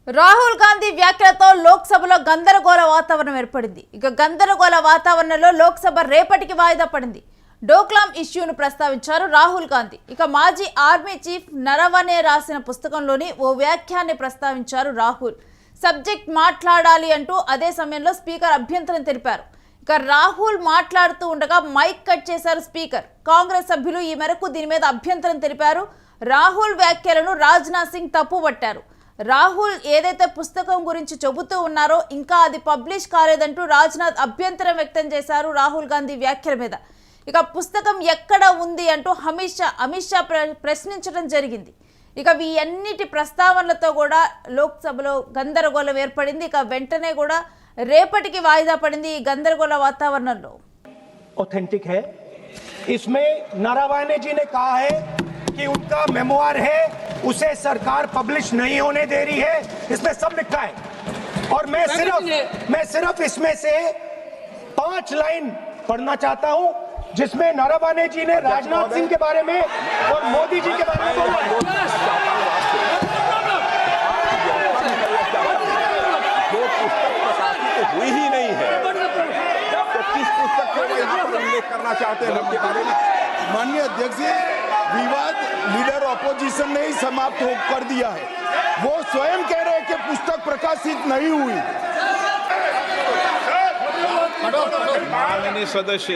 రాహుల్ గాంధీ వ్యాఖ్యలతో లోక్సభలో గందరగోళ వాతావరణం ఏర్పడింది. ఇక గందరగోళ వాతావరణంలో లోక్సభ రేపటికి వాయిదా పడింది. డోక్లాం ఇష్యూను ప్రస్తావించారు రాహుల్ గాంధీ. ఇక మాజీ ఆర్మీ చీఫ్ నరవనే రాసిన పుస్తకంలోని ఓ వ్యాఖ్యాన్ని ప్రస్తావించారు రాహుల్. సబ్జెక్ట్ మాట్లాడాలి అంటూ అదే సమయంలో స్పీకర్ అభ్యంతరం తెలిపారు. ఇక రాహుల్ మాట్లాడుతూ ఉండగా మైక్ కట్ చేశారు స్పీకర్. కాంగ్రెస్ సభ్యులు ఈ మేరకు దీని మీద అభ్యంతరం తెలిపారు. రాహుల్ వ్యాఖ్యలను రాజ్నాథ్ సింగ్ తప్పుపట్టారు. రాహుల్ ఏదైతే పుస్తకం గురించి చెబుతూ ఉన్నారో ఇంకా అది పబ్లిష్ కాలేదంటూ రాజ్నాథ్ అభ్యంతరం వ్యక్తం చేశారు రాహుల్ గాంధీ వ్యాఖ్యల మీద. ఇక పుస్తకం ఎక్కడ ఉంది అంటూ అమిత్ షా ప్రశ్నించడం జరిగింది. ఇక ఈ అన్నిటి ప్రస్తావనలతో కూడా లోక్సభలో గందరగోళం ఏర్పడింది. ఇక వెంటనే కూడా రేపటికి వాయిదా పడింది ఈ గందరగోళ వాతావరణంలో. ऑथेंटिक है। इसमें नारावाने जी ने कहा है कि उनका मेमोआर है, उसे सरकार पब्लिश नहीं होने दे रही है, इसमें सब लिखा है। और मैं सिर्फ इसमें से 5 लाइन पढ़ना चाहता हूं जिसमें नारावाने जी ने राजनाथ सिंह के बारे में और मोदी जी के बारे में बोला है। जो पुस्तक प्रकाशित हुई ही नहीं है तो किस पुस्तक को वो यहाँ पर उल्लेख करना चाहते हैं के बारे में? माननीय अध्यक्ष जी, विवाद लीडर ऑपोजिशन ने ही समाप्त कर दिया है। वो स्वयं कह रहे हैं कि पुस्तक प्रकाशित नहीं हुई। माननीय सदस्य,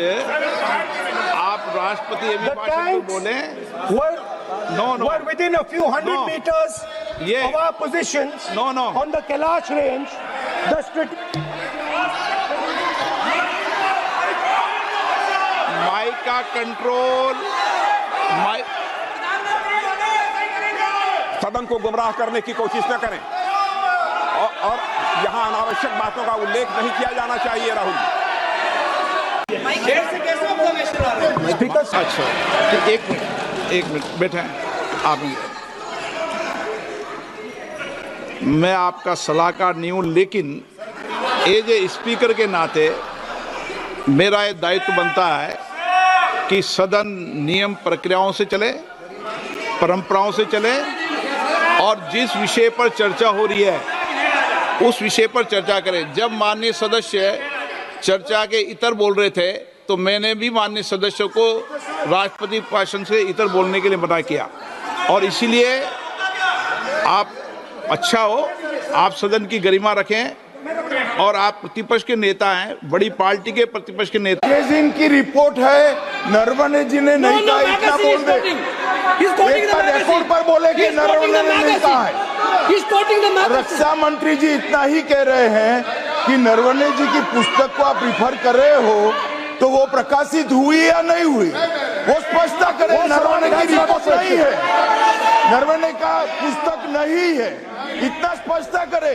आप राष्ट्रपति अभिभाषण को बोले। No. Were within a few hundred meters Yeah. of our positions No. on the Kailash range. Mic का कंट्रोल, सदन को गुमराह करने की कोशिश न करें और यहाँ अनावश्यक बातों का उल्लेख नहीं किया जाना चाहिए। राहुल Speaker, अच्छा, एक मिनट बैठे आप। मैं आपका सलाहकार नहीं हूँ, लेकिन एज ए स्पीकर के नाते मेरा ये दायित्व बनता है कि सदन नियम प्रक्रियाओं से चले, परंपराओं से चले और जिस विषय पर चर्चा हो रही है उस विषय पर चर्चा करें। जब माननीय सदस्य चर्चा के इतर बोल रहे थे तो मैंने भी माननीय सदस्यों को राष्ट्रपति भाषण से इतर बोलने के लिए मना किया। और इसीलिए आप अच्छा हो, आप सदन की गरिमा रखें और आप प्रतिपक्ष के नेता हैं, बड़ी पार्टी के प्रतिपक्ष के नेता। इनकी रिपोर्ट है, नरवणे जी ने नहीं कहा, इतना बोल दे। रिकॉर्ड पर बोले कि नरवणे ने नहीं कहा है। रक्षा मंत्री जी इतना ही कह रहे हैं कि नरवणे जी की पुस्तक को आप रिफर कर रहे हो तो वो प्रकाशित हुई या नहीं हुई, वो स्पष्टता करें। नरवणे की रिपोर्ट नहीं है, नरवणे का पुस्तक नहीं है, इतना स्पष्टता करे।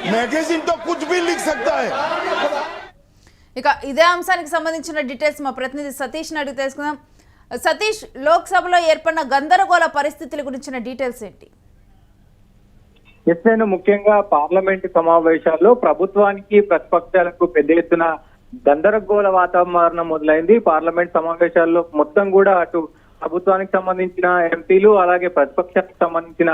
मैगजीन तो कुछ भी लिख सकता है। ఇక ఇదే అంశానికి సంబంధించిన డీటెయిల్స్ మా ప్రతినిధి సతీష్ ని అడిగి తెలుసుకుందాం. సతీష్, లోక్సభలో ఏర్పడిన గందరగోళ పరిస్థితుల గురించిన డీటెయిల్స్ ఏంటి? నేను ముఖ్యంగా పార్లమెంట్ సమావేశాల్లో ప్రభుత్వానికి ప్రతిపక్షాలకు పెద్ద ఎత్తున గందరగోళ వాతావరణం మొదలైంది. పార్లమెంట్ సమావేశాల్లో మొత్తం కూడా అటు ప్రభుత్వానికి సంబంధించిన ఎంపీలు అలాగే ప్రతిపక్షానికి సంబంధించిన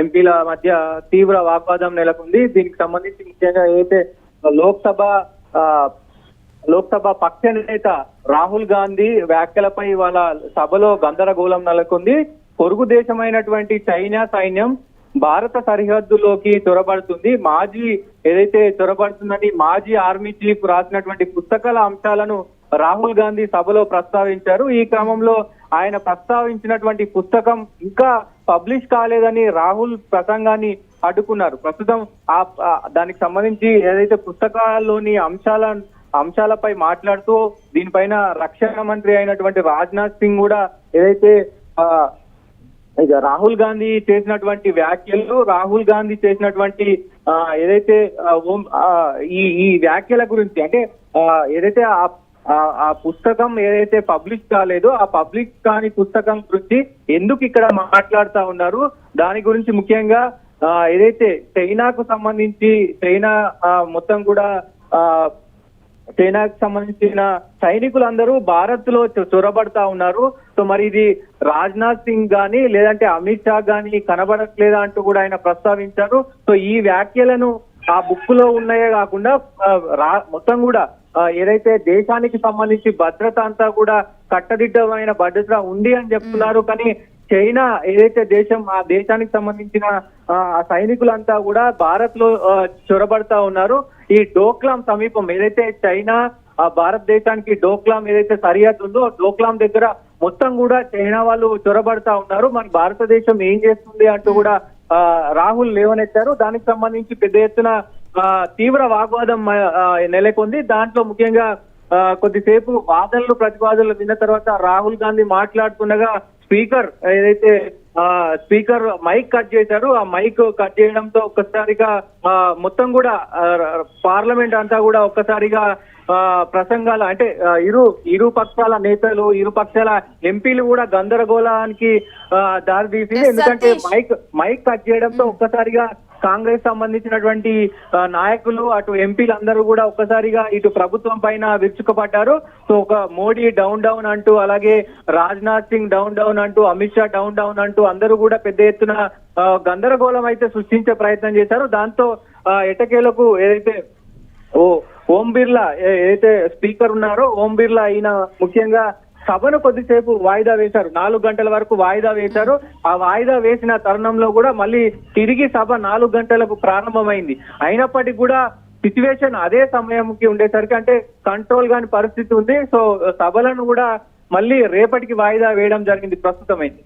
ఎంపీల మధ్య తీవ్ర వాగ్వాదం నెలకొంది. దీనికి సంబంధించి ముఖ్యంగా ఏదైతే లోక్సభ పక్ష నేత రాహుల్ గాంధీ వ్యాఖ్యలపై వాళ్ళ సభలో గందరగోళం నెలకొంది. పొరుగు దేశమైనటువంటి చైనా సైన్యం భారత సరిహద్దులోకి చొరబడుతుంది, చొరబడుతుందని మాజీ ఆర్మీ చీఫ్ రాసినటువంటి పుస్తకాల అంశాలను రాహుల్ గాంధీ సభలో ప్రస్తావించారు. ఈ క్రమంలో ఆయన ప్రస్తావించినటువంటి పుస్తకం ఇంకా పబ్లిష్ కాలేదని రాహుల్ ప్రసంగాన్ని అడ్డుకున్నారు. ప్రస్తుతం దానికి సంబంధించి ఏదైతే పుస్తకాల్లోని అంశాలపై మాట్లాడుతూ దీనిపైన రక్షణ మంత్రి అయినటువంటి రాజ్నాథ్ సింగ్ కూడా ఏదైతే రాహుల్ గాంధీ చేసినటువంటి వ్యాఖ్యలు, రాహుల్ గాంధీ చేసినటువంటి ఏదైతే ఈ వ్యాఖ్యల గురించి, అంటే ఏదైతే ఆ పుస్తకం ఏదైతే పబ్లిష్ కాలేదో ఆ పబ్లిష్ కాని పుస్తకం గురించి ఎందుకు ఇక్కడ మాట్లాడుతా ఉన్నారు, దాని గురించి ముఖ్యంగా ఏదైతే చైనాకు సంబంధించి మొత్తం కూడా చైనాకు సంబంధించిన సైనికులందరూ భారత్ లో చొరబడతా ఉన్నారు. సో మరి ఇది రాజ్నాథ్ సింగ్ గాని లేదంటే అమిత్ షా గాని కనబడట్లేదా అంటూ కూడా ఆయన ప్రస్తావించారు. సో ఈ వ్యాఖ్యలను ఆ బుక్ లో ఉన్నాయే కాకుండా మొత్తం కూడా ఏదైతే దేశానికి సంబంధించి భద్రత అంతా కూడా కట్టదిట్టమైన భద్రత ఉంది అని చెప్తున్నారు. కానీ చైనా ఏదైతే దేశం, ఆ దేశానికి సంబంధించిన సైనికులంతా కూడా భారత్ లో చొరబడతా ఉన్నారు. ఈ డోక్లాం సమీపం ఏదైతే చైనా భారతదేశానికి డోక్లాం ఏదైతే సరిహద్దు ఉందో డోక్లాం దగ్గర మొత్తం కూడా చైనా వాళ్ళు చొరబడతా ఉన్నారు. మరి భారతదేశం ఏం చేస్తుంది అంటూ కూడా రాహుల్ లేవనెత్తారు. దానికి సంబంధించి పెద్ద ఎత్తున తీవ్ర వాగ్వాదం నెలకొంది. దాంట్లో ముఖ్యంగా కొద్దిసేపు వాదనలు ప్రతివాదనలు విన్న తర్వాత రాహుల్ గాంధీ మాట్లాడుతుండగా స్పీకర్ ఏదైతే స్పీకర్ మైక్ కట్ చేశారు. ఆ మైక్ కట్ చేయడంతో ఒక్కసారిగా మొత్తం కూడా పార్లమెంట్ అంతా కూడా ఒక్కసారిగా ప్రసంగాలు అంటే ఇరు పక్షాల నేతలు, ఇరు పక్షాల ఎంపీలు కూడా గందరగోళానికి దారితీసింది. ఎందుకంటే మైక్ కట్ చేయడంతో ఒక్కసారిగా కాంగ్రెస్ సంబంధించినటువంటి నాయకులు అటు ఎంపీలు అందరూ కూడా ఒక్కసారిగా ఇటు ప్రభుత్వం పైన విరుచుకుపడ్డారు. సో ఒక మోడీ డౌన్ డౌన్ అంటూ, అలాగే రాజ్నాథ్ సింగ్ డౌన్ డౌన్ అంటూ, అమిత్ షా డౌన్ డౌన్ అంటూ అందరూ కూడా పెద్ద ఎత్తున గందరగోళం అయితే సృష్టించే ప్రయత్నం చేశారు. దాంతో ఎటకేలకు ఏదైతే ఓం బిర్లా ఏదైతే స్పీకర్ ఉన్నారో ఓం బిర్లా అయిన ముఖ్యంగా సభను కొద్దిసేపు వాయిదా వేశారు. 4 గంటల వరకు వాయిదా వేశారు. ఆ వాయిదా వేసిన తరుణంలో కూడా మళ్ళీ తిరిగి సభ 4 గంటలకు ప్రారంభమైంది. అయినప్పటికీ కూడా సిచ్యువేషన్ అదే సమయంకి ఉండేసరికి అంటే కంట్రోల్ కాని పరిస్థితి ఉంది. సో సభలను కూడా మళ్ళీ రేపటికి వాయిదా వేయడం జరిగింది ప్రస్తుతమైంది.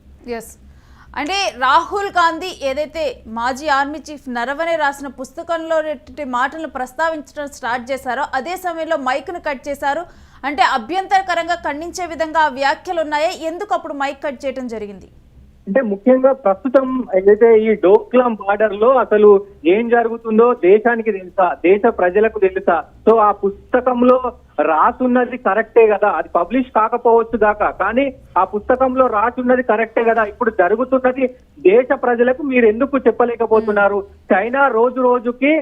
అంటే రాహుల్ గాంధీ ఏదైతే మాజీ ఆర్మీ చీఫ్ నరవనే రాసిన పుస్తకంలో మాటలను ప్రస్తావించడం స్టార్ట్ చేశారో అదే సమయంలో మైక్ను కట్ చేశారు. అంటే అభ్యంతరకరంగా ఖండించే విధంగా వ్యాఖ్యలు ఉన్నాయా? ఎందుకు అప్పుడు మైక్ కట్ చేయడం జరిగింది? అంటే ముఖ్యంగా ప్రస్తుతం ఏదైతే ఈ డోక్లాం బార్డర్ లో అసలు ఏం జరుగుతుందో దేశానికి తెలుసా, దేశ ప్రజలకు తెలుసా? సో ఆ పుస్తకంలో రాసున్నది కరెక్టే కదా, అది పబ్లిష్ కాకపోవచ్చు దాకా, కానీ ఆ పుస్తకంలో రాసున్నది కరెక్టే కదా. ఇప్పుడు జరుగుతున్నది దేశ ప్రజలకు మీరు ఎందుకు చెప్పలేకపోతున్నారు? చైనా రోజు రోజుకి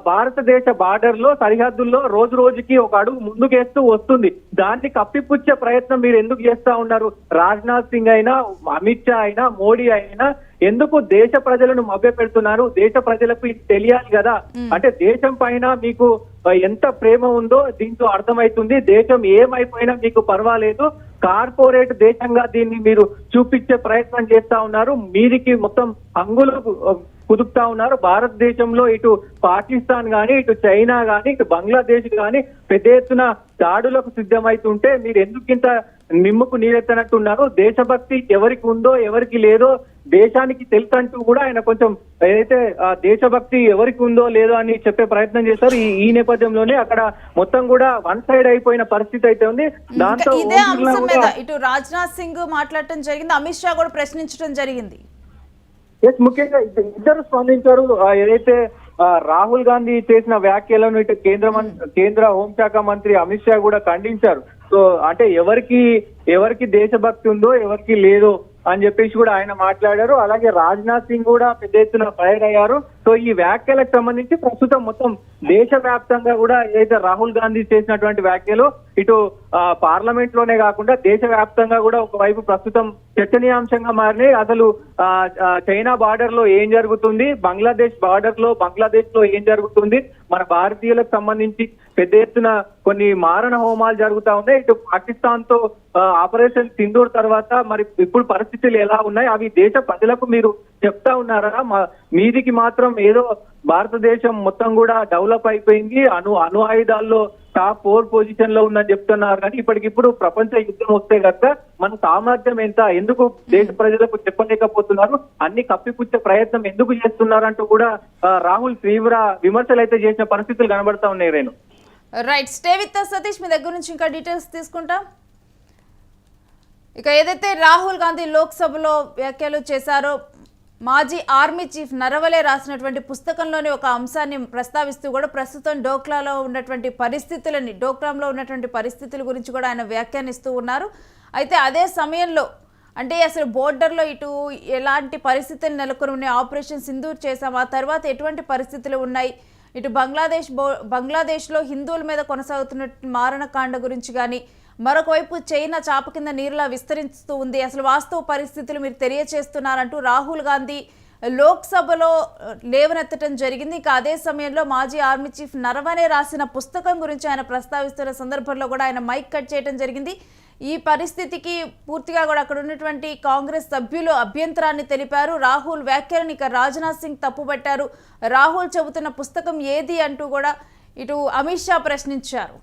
భారతదేశ బార్డర్ లో సరిహద్దుల్లో రోజు రోజుకి ఒక అడుగు ముందుకేస్తూ వస్తుంది. దాన్ని కప్పిపుచ్చే ప్రయత్నం మీరు ఎందుకు చేస్తా ఉన్నారు? రాజ్నాథ్ సింగ్ అయినా, అమిత్ షా అయినా, మోడీ అయినా ఎందుకు దేశ ప్రజలను మభ్య పెడుతున్నారు? దేశ ప్రజలకు ఇది తెలియాలి కదా. అంటే దేశం పైన మీకు ఎంత ప్రేమ ఉందో దీంతో అర్థమవుతుంది. దేశం ఏమైపోయినా మీకు పర్వాలేదు, కార్పొరేట్ దేశంగా దీన్ని మీరు చూపించే ప్రయత్నం చేస్తా ఉన్నారు. మీదికి మొత్తం అంగులు కుదుపుతా ఉన్నారు. భారతదేశంలో ఇటు పాకిస్తాన్ గాని, ఇటు చైనా గాని, ఇటు బంగ్లాదేశ్ గాని పెద్ద ఎత్తున దాడులకు సిద్ధమవుతుంటే మీరు ఎందుకు ఇంత నిమ్ముకు నీరెత్తనట్టున్నారు? దేశభక్తి ఎవరికి ఉందో ఎవరికి లేదో దేశానికి తెలుసంటూ కూడా ఆయన కొంచెం ఏదైతే దేశభక్తి ఎవరికి ఉందో లేదో అని చెప్పే ప్రయత్నం చేశారు. ఈ నేపథ్యంలోనే అక్కడ మొత్తం కూడా వన్ సైడ్ అయిపోయిన పరిస్థితి అయితే ఉంది. దాంతో ఇదే అంశం మీద ఇటు రాజ్నాథ్ సింగ్ మాట్లాడటం జరిగింది, అమిత్ షా కూడా ప్రశ్నించడం జరిగింది. ముఖ్యంగా ఇద్దరు స్పందించారు. ఏదైతే రాహుల్ గాంధీ చేసిన వ్యాఖ్యలను ఇటు కేంద్ర హోంశాఖ మంత్రి అమిత్ షా కూడా ఖండించారు. సో అంటే ఎవరికి దేశభక్తి ఉందో ఎవరికి లేదో అని చెప్పేసి కూడా ఆయన మాట్లాడారు. అలాగే రాజ్నాథ్ సింగ్ కూడా పెద్ద ఎత్తున ఫైర్ అయ్యారు. సో ఈ వ్యాఖ్యలకు సంబంధించి ప్రస్తుతం మొత్తం దేశవ్యాప్తంగా కూడా ఏదైతే రాహుల్ గాంధీ చేసినటువంటి వ్యాఖ్యలు ఇటు పార్లమెంట్ లోనే కాకుండా దేశవ్యాప్తంగా కూడా ఒకవైపు ప్రస్తుతం చర్చనీయాంశంగా మారినాయి. అసలు చైనా బార్డర్ లో ఏం జరుగుతుంది, బంగ్లాదేశ్ లో ఏం జరుగుతుంది, మన భారతీయులకు సంబంధించి పెద్ద ఎత్తున కొన్ని మారణ హోమాలు జరుగుతా ఉన్నాయి. ఇటు పాకిస్తాన్ తో ఆపరేషన్ సింధూర్ తర్వాత మరి ఇప్పుడు పరిస్థితులు ఎలా ఉన్నాయి, అవి దేశ ప్రజలకు మీరు చెప్తా ఉన్నారా? మీదికి మాత్రం ఏదో భారతదేశం మొత్తం కూడా డెవలప్ అయిపోయింది, అణు ఆయుధాల్లో టాప్ 4 పొజిషన్ లో ఉందని చెప్తున్నారు. కానీ ఇప్పటికిప్పుడు ప్రపంచ యుద్ధం వస్తే కనుక మన సామర్థ్యం ఎంత, ఎందుకు దేశ ప్రజలకు చెప్పలేకపోతున్నారు, అన్ని కప్పిపుచ్చే ప్రయత్నం ఎందుకు చేస్తున్నారంటూ కూడా రాహుల్ తీవ్ర విమర్శలు అయితే చేసిన పరిస్థితులు కనబడతా ఉన్నాయి. Renu right, stay with Satish, మీ దగ్గర నుంచి ఇంకా డీటెయిల్స్ తీసుకుంటాం. ఇక ఏదైతే రాహుల్ గాంధీ లోక్సభలో వ్యాఖ్యలు చేశారో, మాజీ ఆర్మీ చీఫ్ నరవలే రాసినటువంటి పుస్తకంలోని ఒక అంశాన్ని ప్రస్తావిస్తూ కూడా ప్రస్తుతం డోక్లాంలో ఉన్నటువంటి పరిస్థితుల గురించి కూడా ఆయన వ్యాఖ్యానిస్తూ ఉన్నారు. అయితే అదే సమయంలో అంటే అసలు బోర్డర్లో ఇటు ఎలాంటి పరిస్థితులు నెలకొని ఉన్నాయి, ఆపరేషన్ సింధూర్ చేశాం, ఆ తర్వాత ఎటువంటి పరిస్థితులు ఉన్నాయి, ఇటు బంగ్లాదేశ్లో హిందువుల మీద కొనసాగుతున్న మారణకాండ గురించి కానీ, మరొక వైపు చైనా చాప కింద నీరులా విస్తరిస్తూ ఉంది. అసలు వాస్తవ పరిస్థితులు మీరు తెలియచేస్తున్నారంటూ రాహుల్ గాంధీ లోక్సభలో లేవనెత్తడం జరిగింది. ఇక అదే సమయంలో మాజీ ఆర్మీ చీఫ్ నరవనే రాసిన పుస్తకం గురించి ఆయన ప్రస్తావిస్తున్న సందర్భంలో కూడా ఆయన మైక్ కట్ చేయడం జరిగింది. ఈ పరిస్థితికి పూర్తిగా కూడా అక్కడ ఉన్నటువంటి కాంగ్రెస్ సభ్యులు అభ్యంతరాన్ని తెలిపారు. రాహుల్ వ్యాఖ్యలను ఇక రాజ్నాథ్ సింగ్ తప్పుపట్టారు. రాహుల్ చెబుతున్న పుస్తకం ఏది అంటూ కూడా ఇటు అమిత్ షా ప్రశ్నించారు.